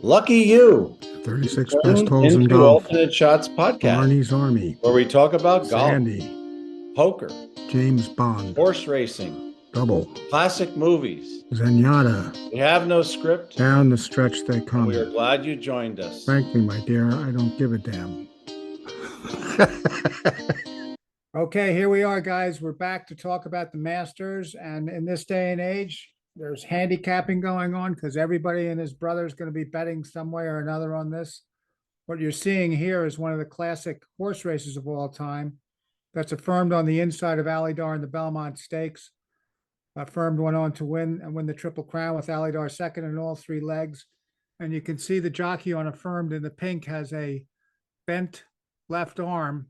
Lucky you. 36 best Tuned holes in into golf. Alternate Shots podcast, Barney's Army. where we talk about golf, Sandy. poker, James Bond. horse racing, Double. classic movies. Zenyatta. We have no script. Down the stretch they And come. we are glad you joined us. Frankly, my dear, I don't give a damn. Okay, here we are, guys. We're back to talk about the Masters. And in this day and age, there's handicapping going on because everybody and his brother is going to be betting some way or another on this. What you're seeing here is one of the classic horse races of all time that's affirmed on the inside of Alydar in the Belmont Stakes. Affirmed went on to win the Triple Crown with Alydar second in all three legs. And you can see the jockey on Affirmed in the pink has a bent left arm,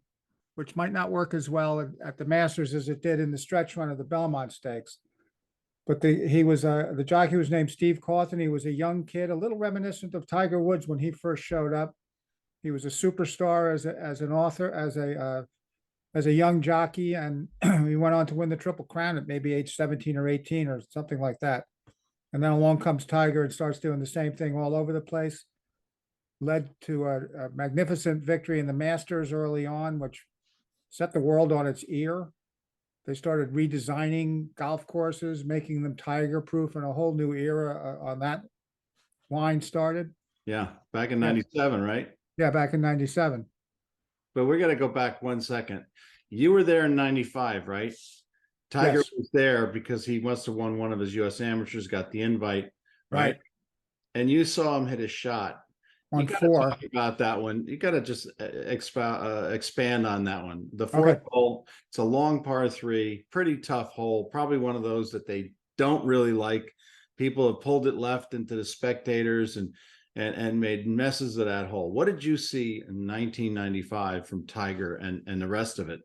which might not work as well at the Masters as it did in the stretch run of the Belmont Stakes. But the jockey was named Steve Cawthon. He was a young kid, a little reminiscent of Tiger Woods when he first showed up. He was a superstar as an author, as a young jockey, and he went on to win the Triple Crown at maybe age 17 or 18 or something like that. And then along comes Tiger and starts doing the same thing all over the place. Led to a magnificent victory in the Masters early on, which set the world on its ear. They started redesigning golf courses, making them tiger-proof, and a whole new era on that line started. Yeah, back in 97, right? Yeah, back in 97. But we got to go back 1 second. You were there in 95, right? Tiger Yes. was there because he must have won one of his U.S. amateurs, got the invite, right? Right. And you saw him hit a shot. On You got to four. talk about that one. You got to just expand on that one. The fourth Okay. hole, it's a long par three, pretty tough hole, probably one of those that they don't really like. People have pulled it left into the spectators and made messes of that hole. What did you see in 1995 from Tiger and the rest of it?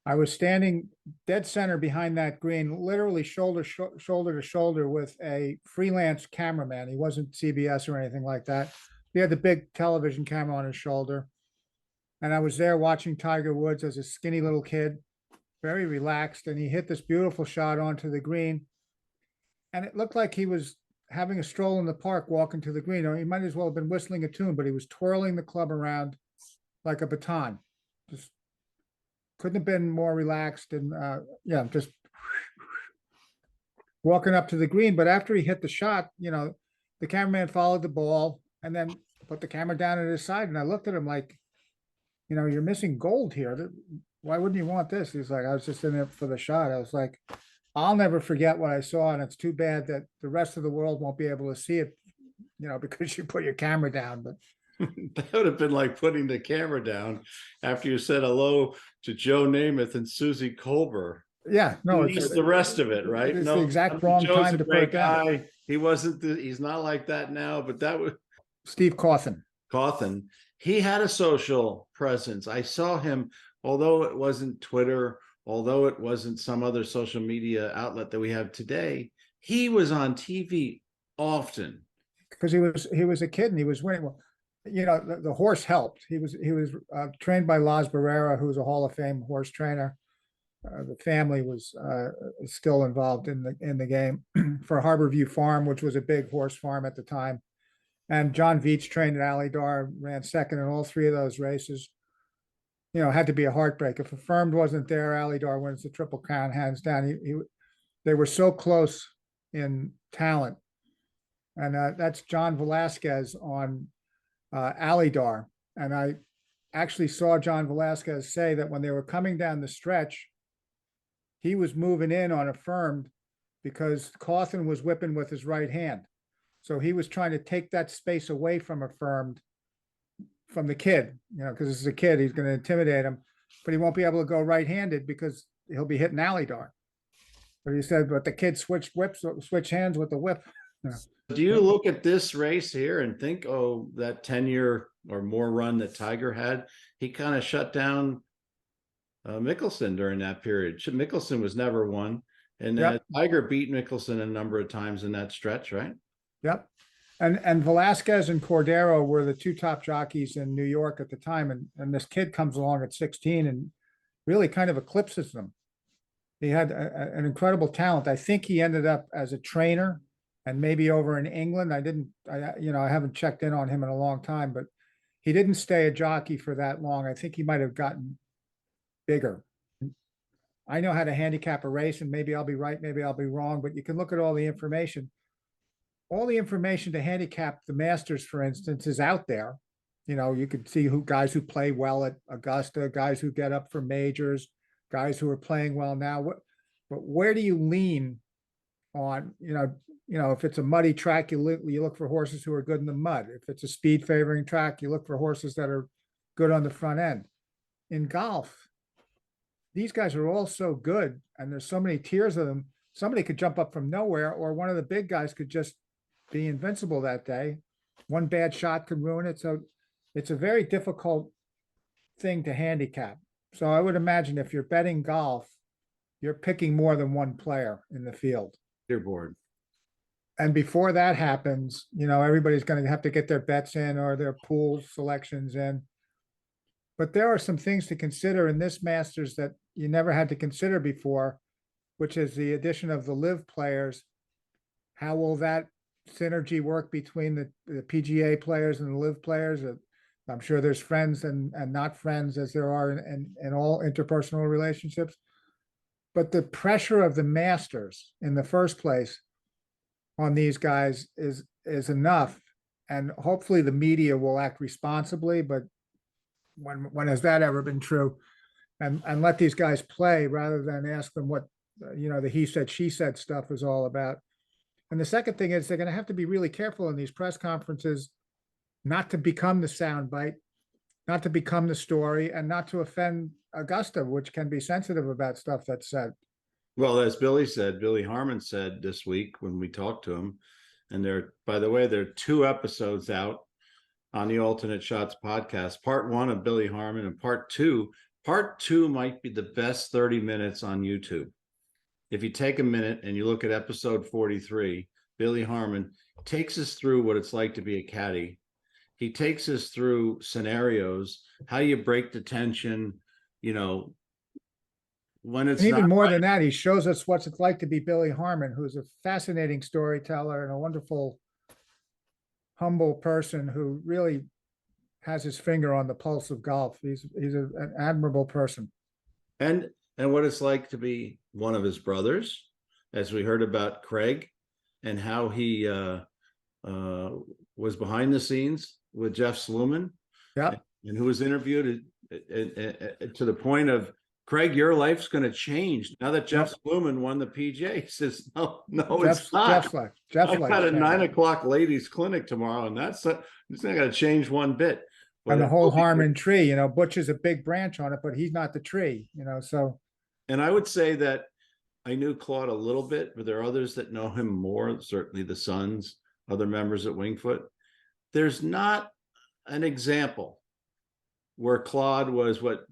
I was standing dead center behind that green, literally shoulder to shoulder with a freelance cameraman. He wasn't CBS or anything like that. He had the big television camera on his shoulder. And I was there watching Tiger Woods as a skinny little kid, very relaxed. And he hit this beautiful shot onto the green. And it looked like he was having a stroll in the park, walking to the green. Or he might as well have been whistling a tune, but he was twirling the club around like a baton. Just couldn't have been more relaxed and just walking up to the green. But after he hit the shot, the cameraman followed the ball and then put the camera down at his side. And I looked at him like, you're missing gold here. Why wouldn't you want this? He's like, I was just in it for the shot. I was like, I'll never forget what I saw. And it's too bad that the rest of the world won't be able to see it, because you put your camera down. But that would have been like putting the camera down after you said hello to Joe Namath and Susie Colbert. Yeah, no, it's the rest of it, right? It's the exact wrong time to put it down. He wasn't. He's not like that now. But that was Steve Cawthon. He had a social presence. I saw him, although it wasn't Twitter, although it wasn't some other social media outlet that we have today. He was on TV often because he was a kid and he was winning. Well, the horse helped. He was trained by Las Barrera, who's a Hall of Fame horse trainer. The family was still involved in the game for Harborview Farm, which was a big horse farm at the time. And John Veach trained at Alydar, ran second in all three of those races. Had to be a heartbreak. If Affirmed wasn't there, Alydar wins the Triple Crown hands down. They were so close in talent. And that's John Velasquez on Alydar. And I actually saw John Velasquez say that when they were coming down the stretch, he was moving in on Affirmed because Cawthon was whipping with his right hand. So he was trying to take that space away from Affirmed, from the kid, because this is a kid, he's going to intimidate him, but he won't be able to go right-handed because he'll be hitting Alydar. But he said, but the kid switch hands with the whip. Do you look at this race here and think, oh, that 10-year or more run that Tiger had, he kind of shut down Mickelson during that period. Mickelson was never won. And Tiger beat Mickelson a number of times in that stretch, right? Yep. And Velasquez and Cordero were the two top jockeys in New York at the time. And this kid comes along at 16 and really kind of eclipses them. He had an incredible talent. I think he ended up as a trainer and maybe over in England. I haven't checked in on him in a long time, but he didn't stay a jockey for that long. I think he might have gotten bigger. I know how to handicap a race, and maybe I'll be right, maybe I'll be wrong, but you can look at all the information. All the information to handicap the Masters, for instance, is out there. You could see guys who play well at Augusta, guys who get up for majors, guys who are playing well now. But where do you lean on? If it's a muddy track, you look for horses who are good in the mud. If it's a speed favoring track, you look for horses that are good on the front end. In golf, these guys are all so good, and there's so many tiers of them. Somebody could jump up from nowhere, or one of the big guys could just be invincible that day. One bad shot could ruin it. So it's a very difficult thing to handicap. So I would imagine if you're betting golf, you're picking more than one player in the field. Leaderboard. And before that happens, everybody's going to have to get their bets in or their pool selections in. But there are some things to consider in this Masters that you never had to consider before, which is the addition of the live players. How will that synergy work between the PGA players and the live players? I'm sure there's friends and not friends, as there are in all interpersonal relationships. But the pressure of the Masters in the first place on these guys is enough. And hopefully the media will act responsibly, but when has that ever been true? And let these guys play rather than ask them what, the he said, she said stuff is all about. And the second thing is they're going to have to be really careful in these press conferences not to become the soundbite, not to become the story, and not to offend Augusta, which can be sensitive about stuff that's said. Well, as Billy Harmon said this week when we talked to him, and by the way, there are 2 episodes out on the Alternate Shots podcast, part 1 of Billy Harmon and part 2. Part 2 might be the best 30 minutes on YouTube. If you take a minute and you look at episode 43, Billy Harmon takes us through what it's like to be a caddy. He takes us through scenarios, how you break the tension, when it's and even not more right. than that, he shows us what it's like to be Billy Harmon, who's a fascinating storyteller and a wonderful, humble person who really has his finger on the pulse of golf. He's an admirable person. And what it's like to be one of his brothers, as we heard about Craig, and how he was behind the scenes with Jeff Sluman, and who was interviewed to the point of, Craig, your life's going to change now that Jeff Sluman won the PGA. He says, no, it's not. I've got a 9 o'clock ladies clinic tomorrow, and it's not going to change one bit. But and the whole Harmon tree, Butch is a big branch on it, but he's not the tree, so. And I would say that I knew Claude a little bit, but there are others that know him more, certainly the sons, other members at Wingfoot. There's not an example where Claude was what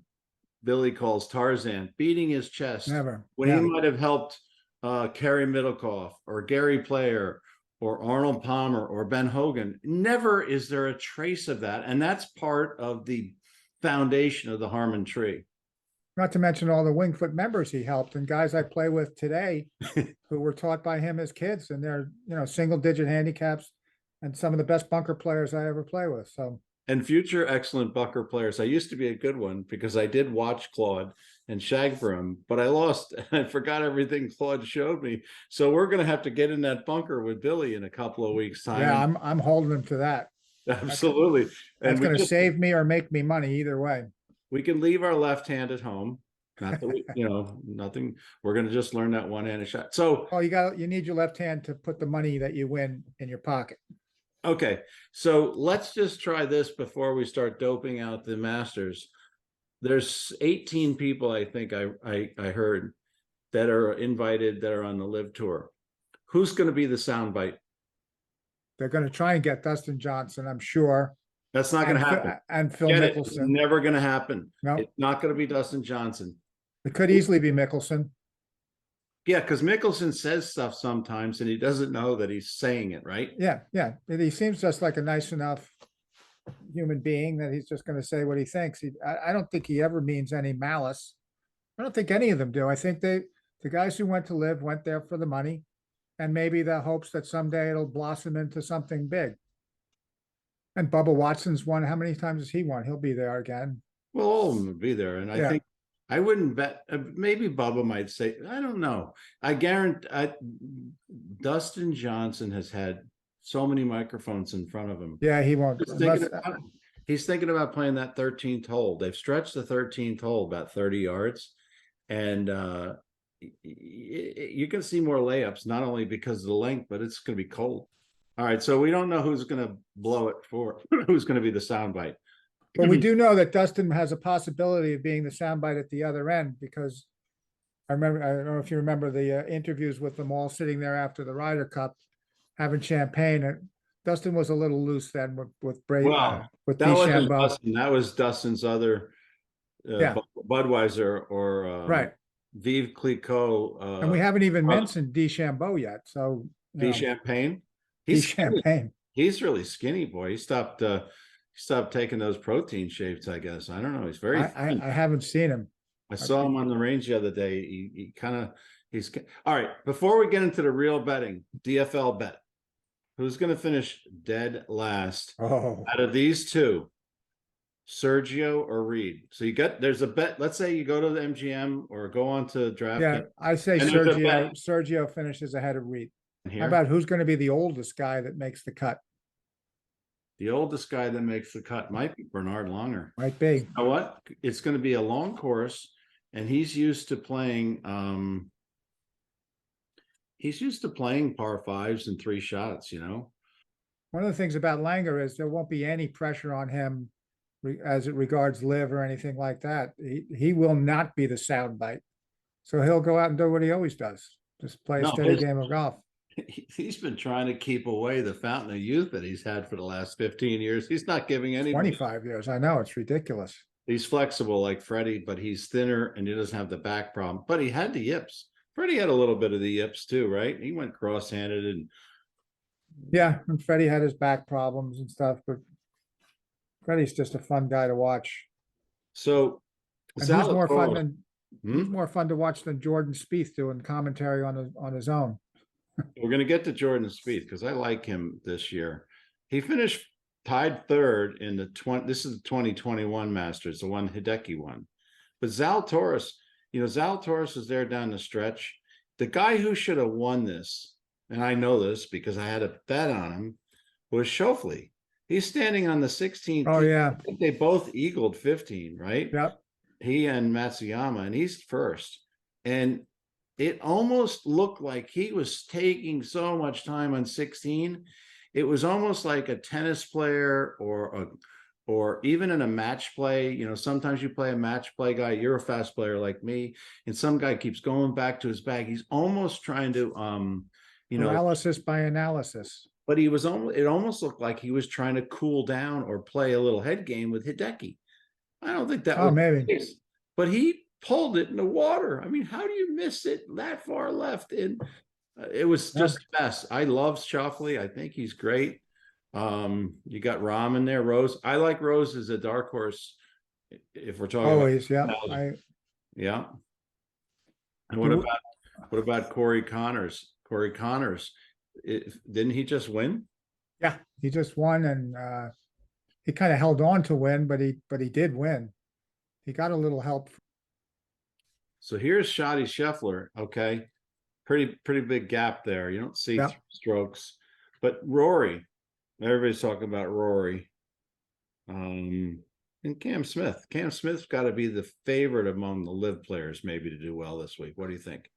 Billy calls Tarzan, beating his chest. Never. When he might have helped Kerry Middlecoff or Gary Player or Arnold Palmer or Ben Hogan. Never is there a trace of that. And that's part of the foundation of the Harmon tree. Not to mention all the Wingfoot members he helped and guys I play with today who were taught by him as kids, and they're, single digit handicaps and some of the best bunker players I ever play with. So. And future excellent bunker players. I used to be a good one because I did watch Claude and shag for him, but I lost. I forgot everything Claude showed me. So we're going to have to get in that bunker with Billy in a couple of weeks' time. Yeah, I'm holding him to that. Absolutely. That's going to save me or make me money either way. We can leave our left hand at home. Not that we, nothing. We're going to just learn that one-handed shot. So, you need your left hand to put the money that you win in your pocket. Okay, so let's just try this before we start doping out the Masters. There's 18 people, I think I heard, that are invited that are on the live tour. Who's going to be the soundbite? They're going to try and get Dustin Johnson, I'm sure. That's not going to happen. And Phil Mickelson. It's never going to happen. No. It's not going to be Dustin Johnson. It could easily be Mickelson. Yeah, because Mickelson says stuff sometimes and he doesn't know that he's saying it, right? Yeah. He seems just like a nice enough human being that he's just going to say what he thinks. I don't think he ever means any malice. I don't think any of them do. I think the guys who went to live went there for the money. and maybe the hopes that someday it'll blossom into something big. And Bubba Watson's won. How many times has he won? He'll be there again. Well, all of them would be there, and I Yeah. think I wouldn't bet. Maybe Bubba might say, I don't know. I guarantee Dustin Johnson has had so many microphones in front of him. Yeah, he won't. He's thinking about playing that 13th hole. They've stretched the 13th hole about 30 yards, and you can see more layups, not only because of the length, but it's going to be cold. All right, so we don't know who's going to blow it for, who's going to be the soundbite. But we do know that Dustin has a possibility of being the soundbite at the other end, because I don't know if you remember the interviews with them all sitting there after the Ryder Cup, having champagne, and Dustin was a little loose then with Well, with that wasn't DeChambeau. Dustin. That was Dustin's other Yeah. Budweiser or Right. Vive Clicquot. And we haven't even brother. mentioned DeChambeau yet. So Champagne. He's Champagne. He's really skinny, boy. He stopped taking those protein shakes, I guess. I don't know. He's very I haven't seen him. I saw him on the range the other day. He kind of he's all right. Before we get into the real betting, DFL bet. Who's going to finish dead last Oh, out of these two? Sergio or Reed? So there's a bet. Let's say you go to the MGM or go on to DraftKings. yeah, I say And there's a bet. Sergio finishes ahead of Reed. Here, How about who's going to be the oldest guy that makes the cut? the oldest guy that makes the cut might be Bernard Longer. Might be. You know what? It's going to be a long course, and he's used to playing. He's used to playing par fives and 3 shots. You know. One of the things about Langer is there won't be any pressure on him as it regards live or anything like that. He will not be the soundbite, so he'll go out and do what he always does: just play a steady game of golf. He's been trying to keep away the fountain of youth that he's had for the last 15 years. He's not giving any 25 years. I know, it's ridiculous. He's flexible like Freddie, but he's thinner and he doesn't have the back problem. But he had the yips. Freddie had a little bit of the yips too, right? He went cross-handed and yeah, and Freddie had his back problems and stuff, but Freddie's just a fun guy to watch. So and who's more fun than who's more fun to watch than Jordan Spieth doing commentary on his own? We're going to get to Jordan Spieth because I like him this year. He finished tied third in the this is the 2021 Masters, the one Hideki won. But Zalatoris, Zalatoris is there down the stretch. The guy who should have won this, and I know this because I had a bet on him, was Schauffele. He's standing on the 16th. Oh, yeah. I think they both eagled 15, right? Yep. He and Matsuyama, and he's first. And it almost looked like he was taking so much time on 16. It was almost like a tennis player or even in a match play. Sometimes you play a match play guy. You're a fast player like me, and some guy keeps going back to his bag. He's almost trying to, analysis by analysis. But it almost looked like he was trying to cool down or play a little head game with Hideki. I don't think that was maybe. the case. But he pulled it in the water. I mean, how do you miss it that far left? And it was just a mess. I love Schauffele. I think he's great. You got Rahm in there, Rose. I like Rose as a dark horse. If we're talking always, yeah. And what about Corey Connors? Corey Connors, didn't he just win? Yeah, he just won, and he kind of held on to win, but he did win. He got a little help. So here's Scottie Scheffler. Okay, pretty big gap there. You don't see 3 strokes, but Rory. Everybody's talking about Rory. And Cam Smith. Cam Smith's got to be the favorite among the live players, maybe, to do well this week. What do you think?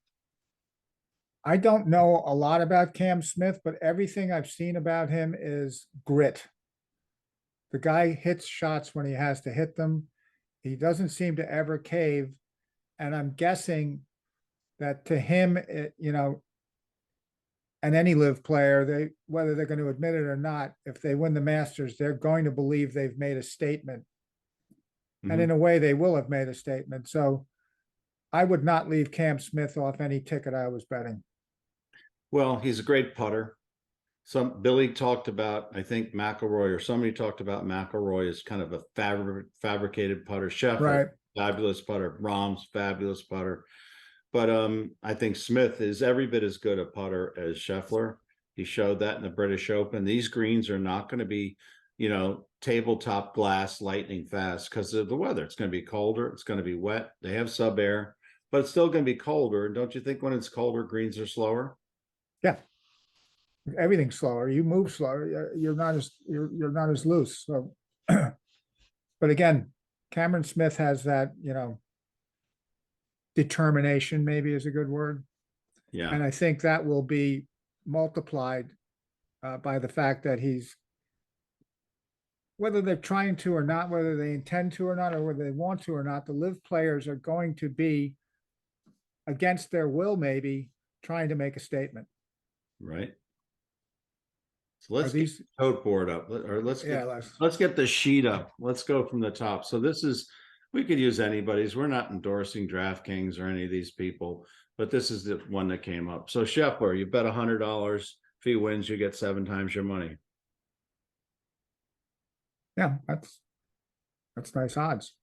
I don't know a lot about Cam Smith, but everything I've seen about him is grit. The guy hits shots when he has to hit them. He doesn't seem to ever cave. And I'm guessing that to him, and any live player, whether they're going to admit it or not, if they win the Masters, they're going to believe they've made a statement. Mm-hmm. And in a way, they will have made a statement. So I would not leave Cam Smith off any ticket I was betting. Well, he's a great putter. Billy talked about, I think McIlroy, or somebody talked about McIlroy as kind of a fabricated putter. Scheffler, right. Fabulous putter. Rahm's fabulous putter. But I think Smith is every bit as good a putter as Scheffler. He showed that in the British Open. These greens are not going to be, tabletop glass lightning fast because of the weather. It's going to be colder. It's going to be wet. They have sub air, but it's still going to be colder. And don't you think when it's colder, greens are slower? Yeah, everything's slower. You move slower. You're not as loose. So, but again, Cameron Smith has that, determination, maybe is a good word. Yeah. And I think that will be multiplied by the fact that whether they're trying to or not, whether they intend to or not, or whether they want to or not, the live players are going to be against their will, maybe trying to make a statement. Right. So let's get these, the code board up, or yeah, let's get the sheet up. Let's go from the top. So this is, we could use anybody's. We're not endorsing DraftKings or any of these people, but this is the one that came up. So Scheffler, you bet $100. If he wins, you get 7 times your money. yeah, that's nice odds.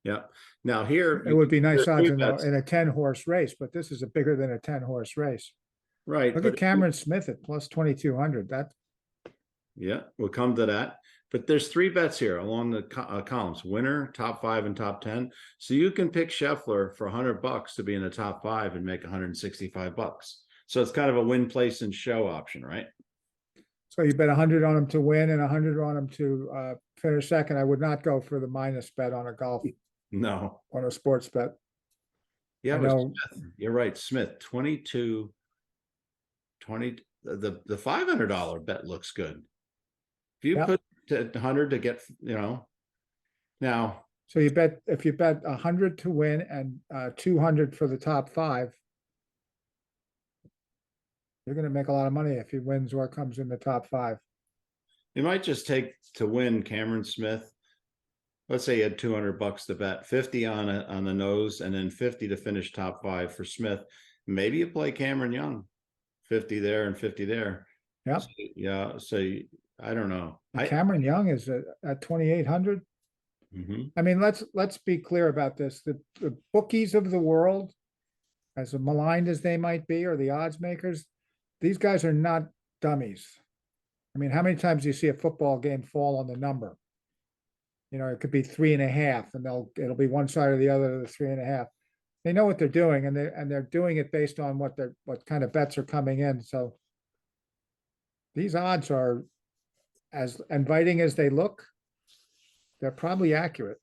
Yeah. Now here It would be nice odds in bets. a 10-horse race, but this is a bigger than a 10-horse race. Right. Look at Cameron Smith at plus 2,200. Yeah, we'll come to that. But there's 3 bets here along the columns: winner, top 5, and top 10. So you can pick Scheffler for $100 to be in the top 5 and make $165. So it's kind of a win, place, and show option, right? So you bet 100 on him to win and 100 on him to finish second. I would not go for the minus bet on a golf, No. on a sports bet. Yeah, but Smith, you're right. Smith, 22, 20. The $500 bet looks good. If you put 100 to get, now. So if you bet 100 to win and 200 for the top 5, you're going to make a lot of money if he wins or comes in the top 5. You might just take to win Cameron Smith. Let's say you had $200 to bet, 50 on the nose, and then 50 to finish top 5 for Smith. Maybe you play Cameron Young, 50 there and 50 there. Yeah. So, yeah. So I don't know. Cameron Young is at 2,800. I mean, let's be clear about this. The bookies of the world, as maligned as they might be, or the odds makers, these guys are not dummies. I mean, how many times do you see a football game fall on the number? It could be 3.5, and it'll be one side or the other of the 3.5. They know what they're doing, and they're doing it based on what kind of bets are coming in. So these odds are as inviting as they look. They're probably accurate.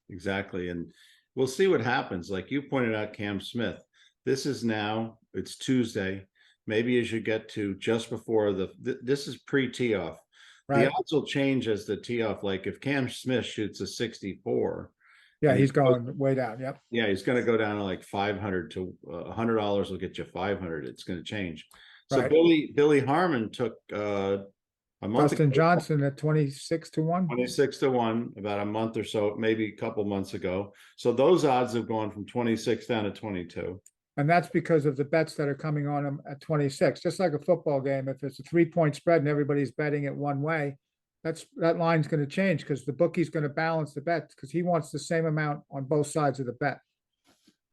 Exactly. And we'll see what happens. Like you pointed out, Cam Smith, it's Tuesday. Maybe as you get to just before this is pre-tee off. Right. The odds will change as the tee off. Like if Cam Smith shoots a 64. Yeah, he's going way down. Yep. Yeah, he's going to go down to like 500 to $100 will get you 500. It's going to change. So right. Billy Harmon took a month Dustin Johnson at 26 to 1. 26 to 1 about a month or so, maybe a couple months ago. So those odds have gone from 26 down to 22. And that's because of the bets that are coming on him at 26. Just like a football game, if it's a 3-point spread and everybody's betting it one way, that line's going to change because the bookie's going to balance the bet because he wants the same amount on both sides of the bet.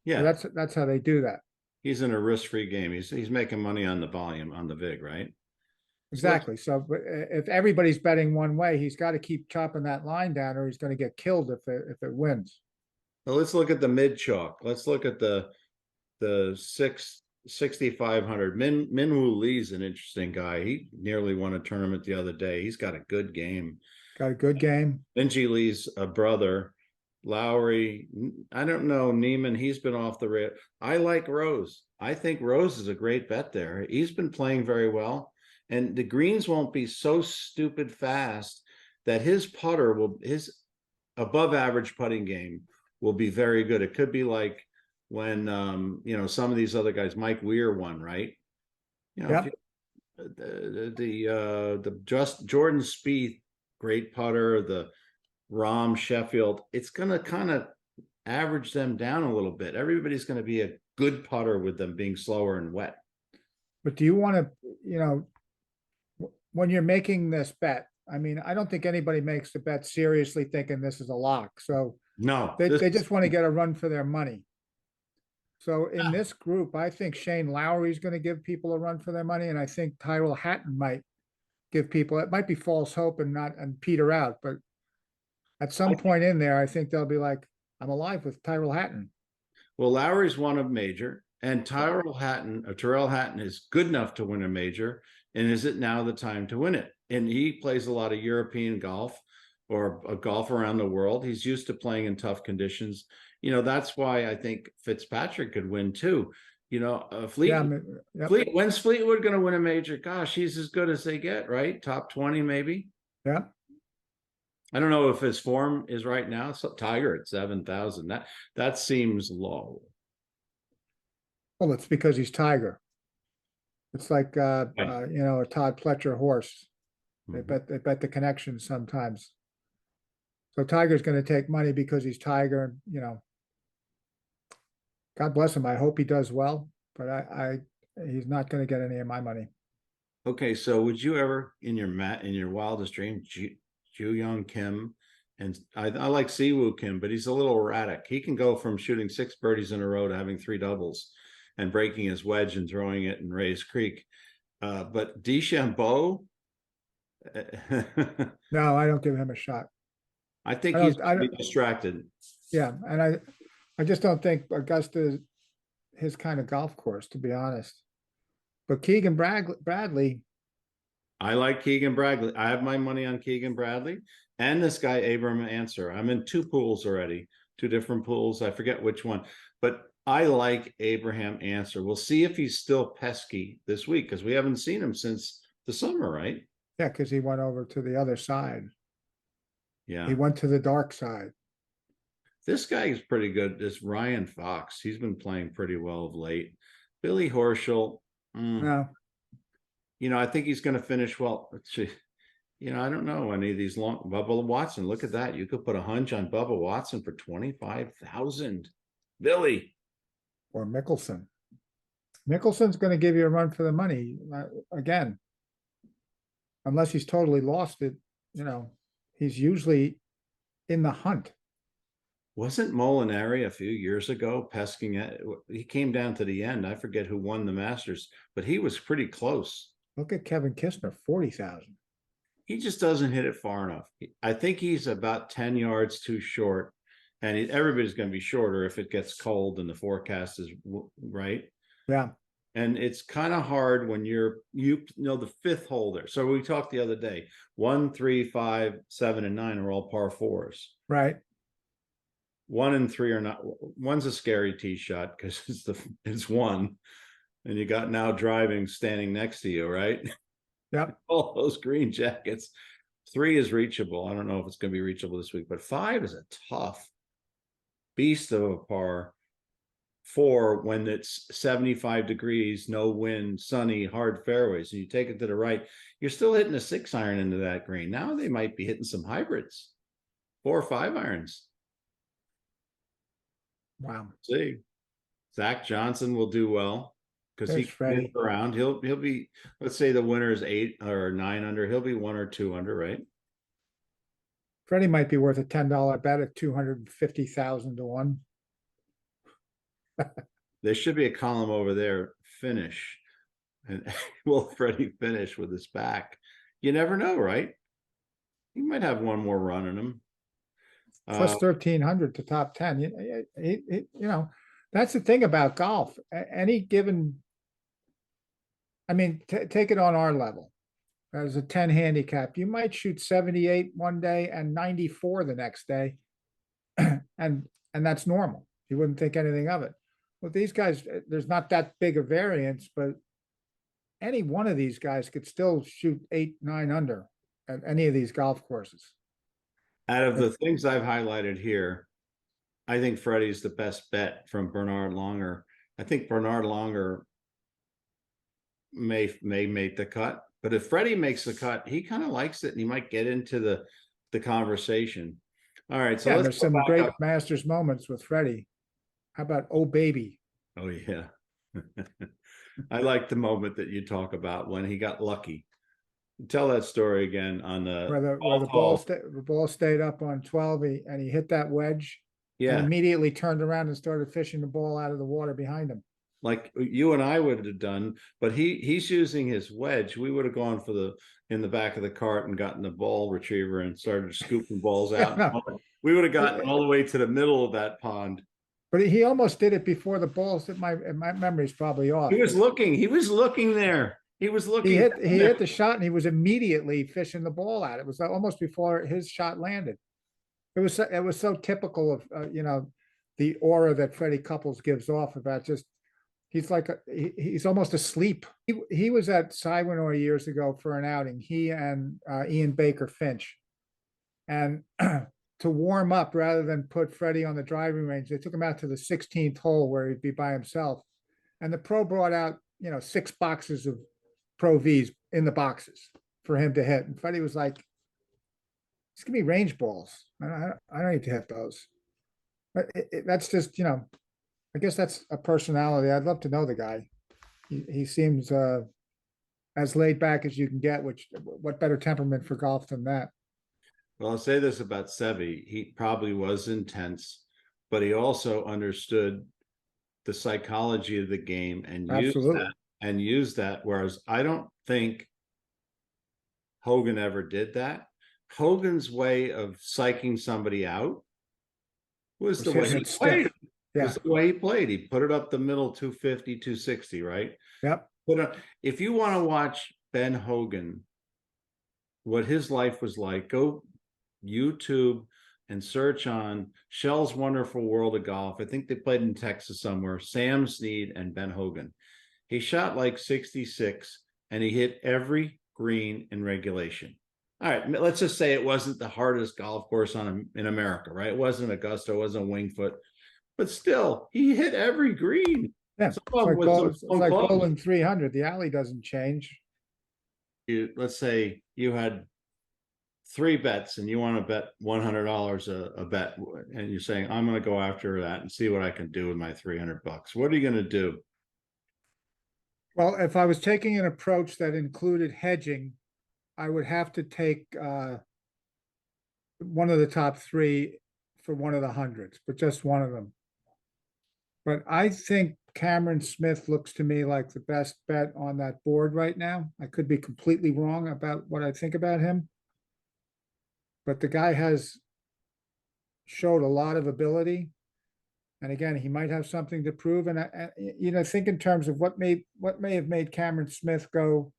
Yeah, so that's how they do that. He's in a risk-free game. He's making money on the volume on the VIG, right? Exactly. So if everybody's betting one way, he's got to keep chopping that line down, or he's going to get killed if it wins. Well, let's look at the mid chalk. Let's look at the 6,500. Minwoo Lee's an interesting guy. He nearly won a tournament the other day. He's got a good game. Benji Lee's brother, Lowry. I don't know Neiman. He's been off the rail. I like Rose. I think Rose is a great bet there. He's been playing very well, and the greens won't be so stupid fast that his above average putting game will be very good. It could be like when some of these other guys, Mike Weir won, right? Yep. Just Jordan Spieth, great putter, the Rahm Sheffield, it's gonna kind of average them down a little bit. Everybody's going to be a good putter with them being slower and wet. But do you want to, when you're making this bet, I mean, I don't think anybody makes the bet seriously thinking this is a lock. So no, they just want to get a run for their money. So in this group, I think Shane Lowry's going to give people a run for their money, and I think Tyrrell Hatton might give people. It might be false hope and not and peter out, but at some point in there, I think they'll be like, "I'm alive with Tyrrell Hatton." Well, Lowry's won a major, and Tyrrell Hatton is good enough to win a major. And is it now the time to win it? And he plays a lot of European golf or a golf around the world. He's used to playing in tough conditions. That's why I think Fitzpatrick could win too. Yeah, When's Fleetwood going to win a major? Gosh, he's as good as they get, right? Top 20, maybe. yeah. I don't know if his form is right now. So Tiger at 7,000. That seems low. Well, it's because he's Tiger. It's like Right. A Todd Pletcher horse. They Mhm. bet the connection sometimes. So Tiger's going to take money because he's Tiger, and God bless him. I hope he does well, but he's not going to get any of my money. Okay, so would you ever, in your wildest dream, Ju Young Kim, and I like Siwoo Kim, but he's a little erratic. He can go from shooting 6 birdies in a row to having 3 doubles, and breaking his wedge and throwing it in Rays Creek. But DeChambeau, No, I don't give him a shot. I think I he's don't. I be don't. distracted. Yeah, and I just don't think Augusta is his kind of golf course, to be honest. But Keegan Bradley, I like Keegan Bradley. I have my money on Keegan Bradley and this guy, Abram Answer. I'm in 2 pools already, 2 different pools. I forget which one, but I like Abraham Answer. We'll see if he's still pesky this week because we haven't seen him since the summer, right? yeah, because he went over to the other side. Yeah. He went to the dark side. This guy is pretty good. This Ryan Fox, he's been playing pretty well of late. Billy Horschel, No, I think he's going to finish well. I don't know any of these long. Bubba Watson, look at that. You could put a hunch on Bubba Watson for 25,000. Billy. or Mickelson. Mickelson's going to give you a run for the money again, unless he's totally lost it. He's usually in the hunt. Wasn't Molinari a few years ago pesking it? He came down to the end. I forget who won the Masters, but he was pretty close. Look at Kevin Kistner, 40,000. He just doesn't hit it far enough. I think he's about 10 yards too short, and everybody's going to be shorter if it gets cold and the forecast is right. Yeah. And it's kind of hard when you're the 5th hole there. So we talked the other day, 1, 3, 5, 7, and 9 are all par 4s. Right. 1 and 3 are not. One's a scary tee shot because it's 1, and you got now driving standing next to you, right? Yep. All those green jackets. 3 is reachable. I don't know if it's going to be reachable this week, but 5 is a tough beast of a par 4 when it's 75 degrees, no wind, sunny, hard fairways, and you take it to the right. You're still hitting a 6-iron into that green. Now they might be hitting some hybrids, 4 or 5 irons. Wow. See, Zach Johnson will do well because he can around. He'll be, let's say the winner is 8 or 9 under. He'll be 1 or 2 under, right? Freddie might be worth a $10 bet at 250,000 to 1. There should be a column over there. Finish, and will Freddie finish with his back? You never know, right? He might have one more run in him. Plus 1,300 to top 10. That's the thing about golf. Any given, I mean, take it on our level. As a 10 handicap, you might shoot 78 one day and 94 the next day. and that's normal. You wouldn't think anything of it. Well, these guys, there's not that big a variance, but any one of these guys could still shoot 8, 9 under at any of these golf courses. Out of the things I've highlighted here, I think Freddie's the best bet from Bernard Longer. I think Bernard Longer may make the cut, but if Freddie makes the cut, he kind of likes it and he might get into the conversation. All right, so there's some great Masters moments with Freddie. How about "Oh Baby"? Oh yeah, I like the moment that you talk about when he got lucky. Tell that story again on the where the ball stayed up on 12 and he hit that wedge and Yeah, immediately turned around and started fishing the ball out of the water behind him. like you and I would have done, but he's using his wedge. We would have gone for the in the back of the cart and gotten the ball retriever and started scooping balls out. No, We would have gotten eh, all the way to the middle of that pond. but he almost did it before the balls. That my memory's probably He off, was but looking. He was looking there. He was looking he down there. hit the shot and he was immediately fishing the ball out. It was almost before his shot landed. It was so typical of the aura that Freddie Couples gives off about just he's like he's almost asleep. He was at Siwinor years ago for an outing. He and Ian Baker Finch, and to warm up rather than put Freddie on the driving range, they took him out to the 16th hole where he'd be by himself. And the pro brought out 6 boxes of Pro Vs in the boxes for him to hit. And Freddie was like, "Just give me range balls. I don't need to hit those." But that's just I guess that's a personality. I'd love to know the guy. He seems as laid back as you can get. Which what better temperament for golf than that? Well, I'll say this about Sevi. He probably was intense, but he also understood the psychology of the game and Absolutely. used that. Whereas I don't think Hogan ever did that. Hogan's way of psyching somebody out was Was the way hitting he it played. stiff. Was Yeah. the way he played. He put it up the middle 250, 260, right? Yep. But if you want to watch Ben Hogan, what his life was like, go YouTube and search on Shell's Wonderful World of Golf. I think they played in Texas somewhere. Sam Snead and Ben Hogan. He shot like 66 and he hit every green in regulation. All right, let's just say it wasn't the hardest golf course in America, right? It wasn't Augusta, it wasn't Wingfoot, but still, he hit every green. Yeah. Some of them with some It's phone like clubs. bowling 300. The alley doesn't change. Let's say you had 3 bets and you want to bet $100 a bet, and you're saying, I'm going to go after that and see what I can do with my $300. What are you going to do? Well, if I was taking an approach that included hedging, I would have to take one of the top three for one of the hundreds, but just one of them. But I think Cameron Smith looks to me like the best bet on that board right now. I could be completely wrong about what I think about him, but the guy has showed a lot of ability. And again, he might have something to prove. And think in terms of what may have made Cameron Smith go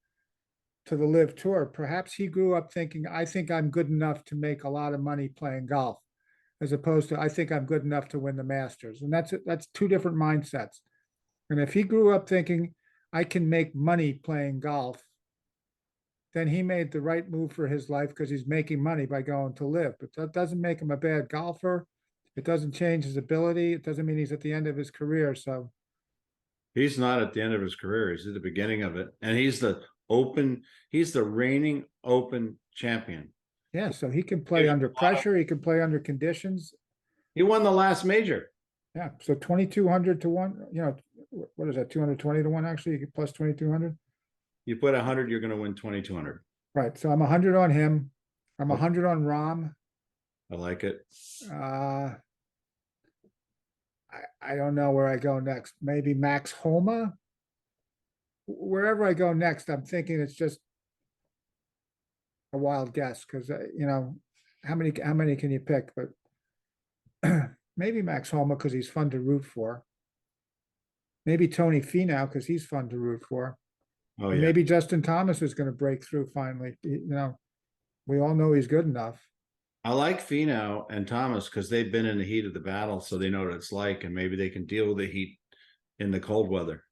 to the Live Tour. Perhaps he grew up thinking, I think I'm good enough to make a lot of money playing golf, as opposed to I think I'm good enough to win the Masters. And that's two different mindsets. And if he grew up thinking I can make money playing golf, then he made the right move for his life because he's making money by going to Live. But that doesn't make him a bad golfer. It doesn't change his ability. It doesn't mean he's at the end of his career. So He's not at the end of his career. He's at the beginning of it. And he's the reigning open champion. yeah, so he can play under pressure. He can play under conditions. He won the last major. Yeah, so 2,200 to 1, what is that, 220 to 1 actually, plus 2,200? You put 100, you're going to win 2,200. Right, so I'm 100 on him. I'm Okay. 100 on Rom. I like it. Uh, I don't know where I go next. Maybe Max Homa. Wherever I go next, I'm thinking it's just a wild guess because how many can you pick? But maybe Max Homa because he's fun to root for. Maybe Tony Finau because he's fun to root for. Oh, And yeah. maybe Justin Thomas is going to break through finally. We all know he's good enough. I like Finau and Thomas because they've been in the heat of the battle, so they know what it's like, and maybe they can deal with the heat in the cold weather.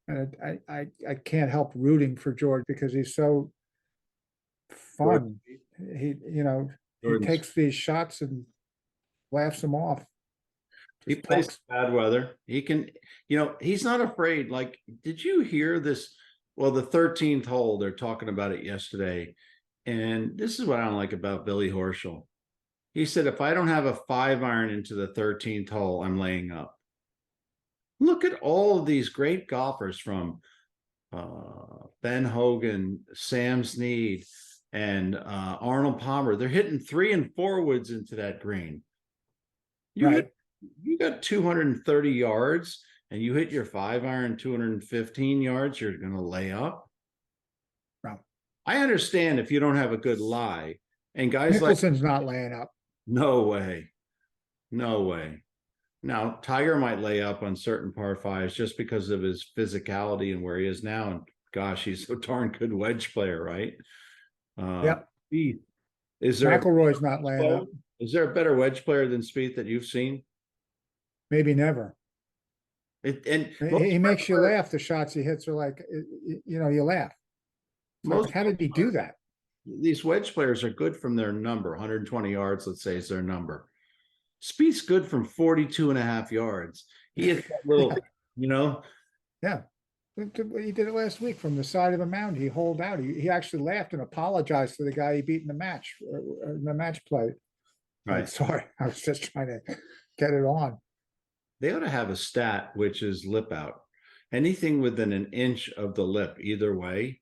And I can't help rooting for George because he's so fun. He takes these shots and laughs them off. He plays bad weather. He can, he's not afraid. Like, did you hear this? Well, the 13th hole, they're talking about it yesterday. And this is what I don't like about Billy Horschel. He said, if I don't have a 5-iron into the 13th hole, I'm laying up. Look at all of these great golfers from Ben Hogan, Sam Snead, and Arnold Palmer. They're hitting 3 and 4 woods into that green. You Right. hit, you got 230 yards and you hit your 5-iron 215 yards, you're going to lay up. Well, I understand if you don't have a good lie, and guys like, Mickelson's not laying up. no way, no way. Now, Tiger might lay up on certain par fives just because of his physicality and where he is now. And gosh, he's a darn good wedge player, right? Yep. Spieth, is there a McIlroy's not laying player? up. Is there a better wedge player than Spieth that you've seen? Maybe never. And He makes you laugh. The shots he hits are like, you laugh. It's most like, how did he do that? these wedge players are good from their number. 120 yards, let's say, is their number. Spieth's good from 42 and a half yards. He hits that little, you know. Yeah. He did it last week from the side of a mound. He holed out. He actually laughed and apologized to the guy he beat in the match play. Like, Right. sorry, I was just trying to get it on. They ought to have a stat which is lip out. Anything within an inch of the lip, either way,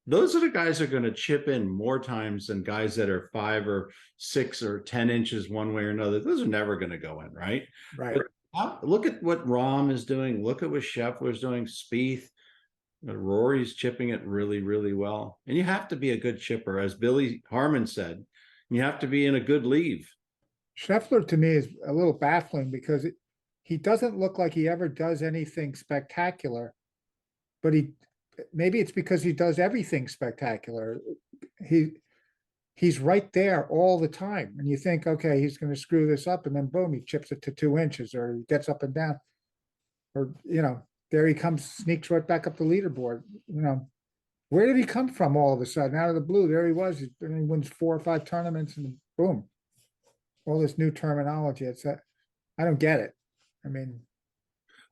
those are the guys that are going to chip in more times than guys that are 5 or 6 or 10 inches one way or another. Those are never going to go in, right? Right. But look at what Rahm is doing. Look at what Scheffler's doing. Spieth, Rory's chipping it really, really well. And you have to be a good chipper, as Billy Harmon said. You have to be in a good leave. Scheffler to me is a little baffling because he doesn't look like he ever does anything spectacular, but maybe it's because he does everything spectacular. He's right there all the time. And you think, okay, he's going to screw this up. And then boom, he chips it to 2 inches or he gets up and down. Or, there he comes, sneaks right back up the leaderboard. Where did he come from all of a sudden? Out of the blue, there he was. He wins 4 or 5 tournaments and boom. All this new terminology. I don't get it. I mean,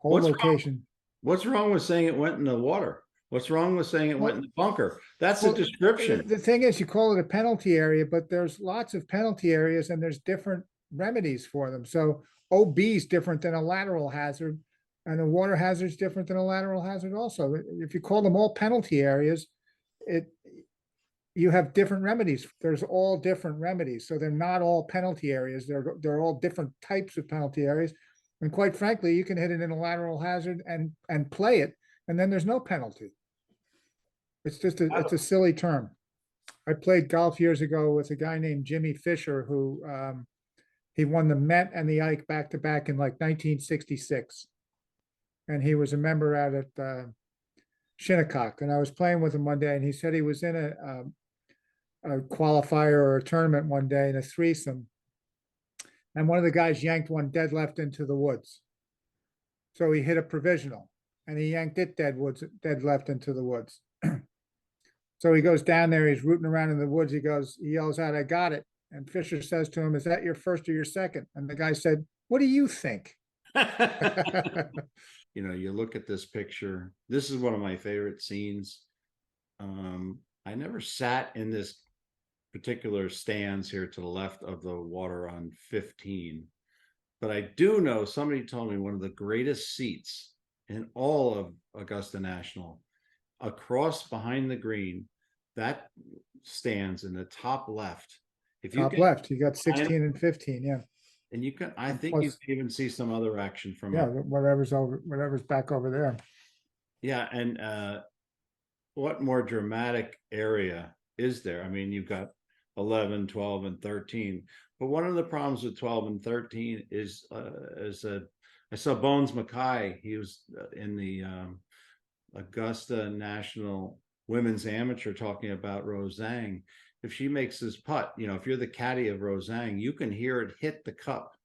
whole location. What's wrong with saying it went in the water? What's wrong with saying it went in the bunker? That's a description. The thing is, you call it a penalty area, but there's lots of penalty areas and there's different remedies for them. So OB is different than a lateral hazard, and a water hazard is different than a lateral hazard also. If you call them all penalty areas, you have different remedies. There's all different remedies. So they're not all penalty areas. They're all different types of penalty areas. And quite frankly, you can hit it in a lateral hazard and play it, and then there's no penalty. It's just it's a silly term. I played golf years ago with a guy named Jimmy Fisher, who he won the Met and the Ike back to back in like 1966. And he was a member out at Shinnecock. And I was playing with him one day, and he said he was in a qualifier or a tournament one day in a threesome. And one of the guys yanked one dead left into the woods. So he hit a provisional and he yanked it dead left into the woods. So he goes down there, he's rooting around in the woods. He yells out, "I got it." And Fisher says to him, "Is that your first or your second?" And the guy said, "What do you think?" You look at this picture. This is one of my favorite scenes. I never sat in this particular stands here to the left of the water on 15, but I do know somebody told me one of the greatest seats in all of Augusta National, across behind the green, that stands in the top left. If you Top left, you got 16 and 15, yeah. And you can, I And think you plus- can even see some other action from Yeah, whatever's back over there. Yeah, and what more dramatic area is there? I mean, you've got 11, 12, and 13. But one of the problems with 12 and 13 is I saw Bones Mackay. He was in the Augusta National Women's Amateur talking about Rose Zhang. If she makes this putt, if you're the caddy of Rose Zhang, you can hear it hit the cup.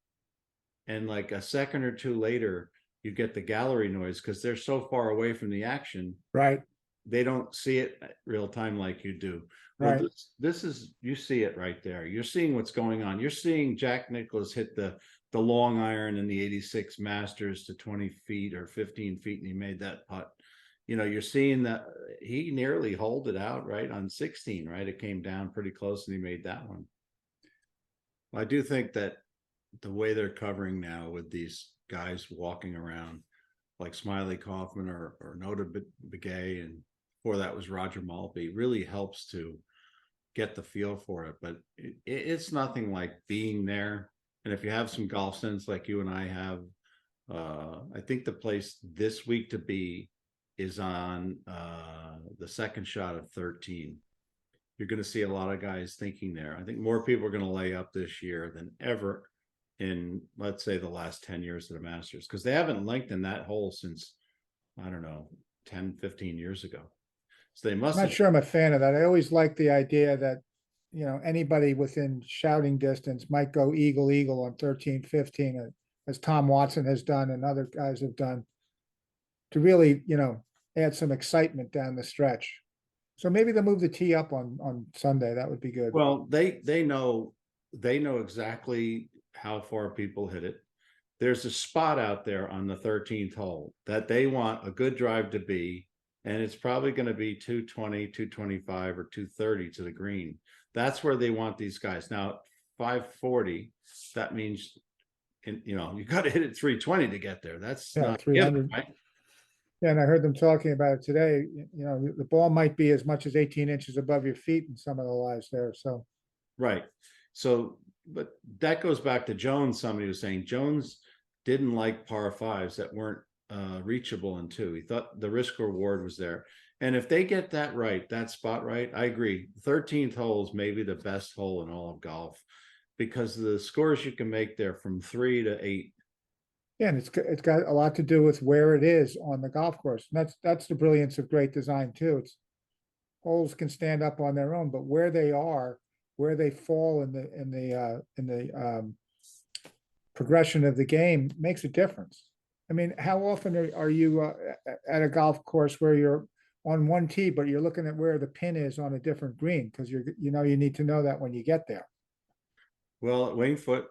And like a second or two later, you get the gallery noise because they're so far away from the action. Right. They don't see it real time like you do. Well, Right. this is, you see it right there. You're seeing what's going on. You're seeing Jack Nicklaus hit the long iron in the 86 Masters to 20 feet or 15 feet, and he made that putt. You're seeing that he nearly holed it out right on 16, right? It came down pretty close and he made that one. I do think that the way they're covering now with these guys walking around like Smiley Kaufman or Nota Begay, and before that was Roger Maltby, really helps to get the feel for it. But it's nothing like being there. And if you have some golf sense like you and I have, I think the place this week to be is on the second shot of 13. You're going to see a lot of guys thinking there. I think more people are going to lay up this year than ever in, let's say, the last 10 years of the Masters, because they haven't lengthened that hole since, I don't know, 10, 15 years ago. So they must I'm not have. sure I'm a fan of that. I always like the idea that, anybody within shouting distance might go eagle, eagle on 13, 15, as Tom Watson has done and other guys have done to really, add some excitement down the stretch. So maybe they'll move the tee up on Sunday. That would be good. Well, they know exactly how far people hit it. There's a spot out there on the 13th hole that they want a good drive to be, and it's probably going to be 220, 225, or 230 to the green. That's where they want these guys. Now, 540, that means, you got to hit it 320 to get there. That's Yeah, not 300. given, right? Yeah, and I heard them talking about it today. The ball might be as much as 18 inches above your feet in some of the lives there. So, Right. So, but that goes back to Jones. Somebody was saying Jones didn't like par fives that weren't reachable in two. He thought the risk reward was there. And if they get that right, that spot right, I agree. 13th hole is maybe the best hole in all of golf because of the scores you can make there from 3 to 8. yeah, and it's got a lot to do with where it is on the golf course. And that's the brilliance of great design too. It's holes can stand up on their own, but where they are, where they fall in the progression of the game makes a difference. I mean, how often are you at a golf course where you're on one tee, but you're looking at where the pin is on a different green because you need to know that when you get there. Well, at Winged Foot,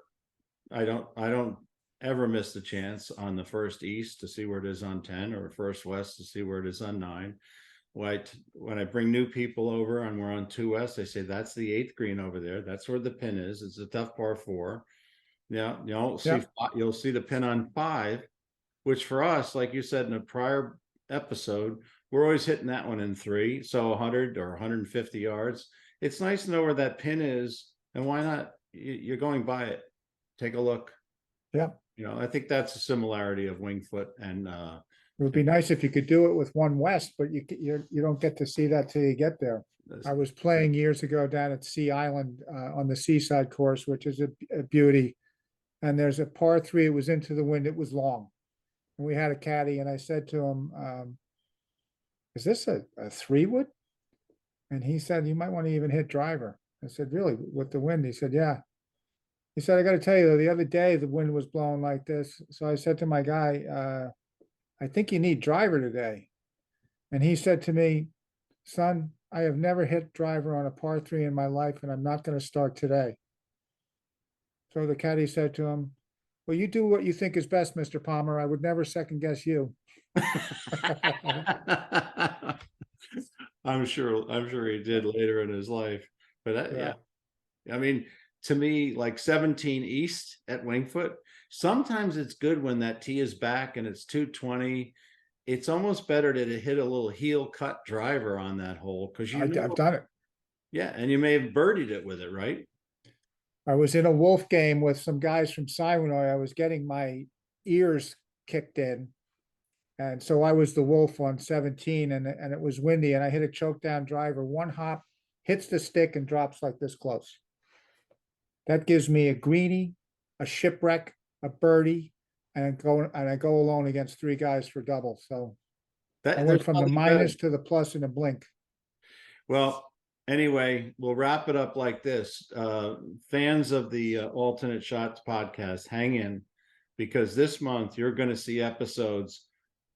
I don't ever miss the chance on the first east to see where it is on 10 or first west to see where it is on 9. When I bring new people over and we're on 2 west, I say that's the 8th green over there. That's where the pin is. It's a tough par 4. Yeah, you'll see the pin on 5, which for us, like you said in a prior episode, we're always hitting that one in 3, so 100 or 150 yards. It's nice to know where that pin is, and why not? You're going by it. Take a look. Yeah. I think that's a similarity of Winged Foot and It would be nice if you could do it with one west, but you don't get to see that till you get there. I was playing years ago down at Sea Island on the Seaside course, which is a beauty. And there's a par 3. It was into the wind. It was long, and we had a caddy. And I said to him, "Is this a 3-wood?" And he said, "You might want to even hit driver." I said, "Really, with the wind?" He said, "Yeah." He said, "I got to tell you, though, the other day the wind was blowing like this." So I said to my guy, "I think you need driver today." And he said to me, "Son, I have never hit driver on a par 3 in my life, and I'm not going to start today." So the caddy said to him, "Well, you do what you think is best, Mr. Palmer. I would never second guess you." I'm sure he did later in his life. But yeah, I mean, to me, like 17 East at Winged Foot, sometimes it's good when that tee is back and it's 220. It's almost better to hit a little heel cut driver on that hole because I've done it. Yeah, and you may have birdied it with it, right? I was in a wolf game with some guys from Siwanoy. I was getting my ears kicked in. And so I was the wolf on 17 and it was windy and I hit a choke down driver, one hop, hits the stick and drops like this close. That gives me a greenie, a shipwreck, a birdie, and I go alone against 3 guys for double. So I went from the minus to the plus in a blink. Well, anyway, we'll wrap it up like this. Fans of the Alternate Shots podcast, hang in, because this month you're going to see episodes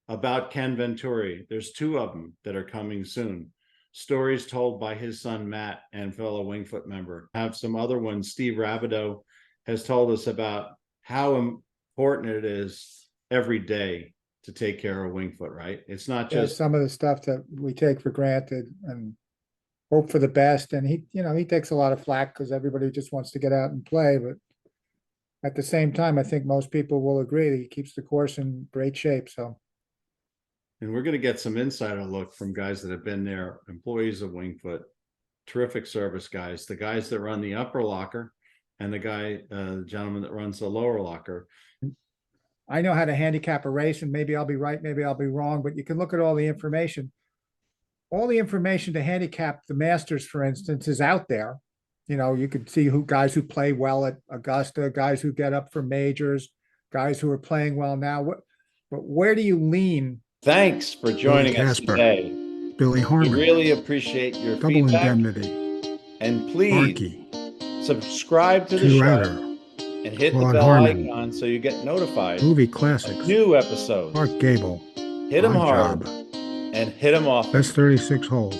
about Ken Venturi. There's 2 of them that are coming soon. Stories told by his son Matt and fellow Winged Foot member. Have some other ones. Steve Rabideau has told us about how important it is every day to take care of Winged Foot, right? It's not just some of the stuff that we take for granted and hope for the best. And he takes a lot of flack because everybody just wants to get out and play. But at the same time, I think most people will agree that he keeps the course in great shape. So. And we're going to get some insider look from guys that have been there, employees of Winged Foot, terrific service guys, the guys that run the upper locker, and the guy, the gentleman that runs the lower locker. I know how to handicap a race, and maybe I'll be right, maybe I'll be wrong, but you can look at all the information. All the information to handicap the Masters, for instance, is out there. You know, you could see who guys who play well at Augusta, guys who get up for majors, guys who are playing well now. But where do you lean? Thanks for joining us Casper, today. Billy We Harmon, really appreciate your Double feedback. Indemnity, And please Arky, subscribe to the Two show Outer, and hit the Claude bell Harmon, icon so you get notified Movie of Classics, new episodes. Mark Gable, Hit them Odd hard Job, and hit them off. Best 36 Holes.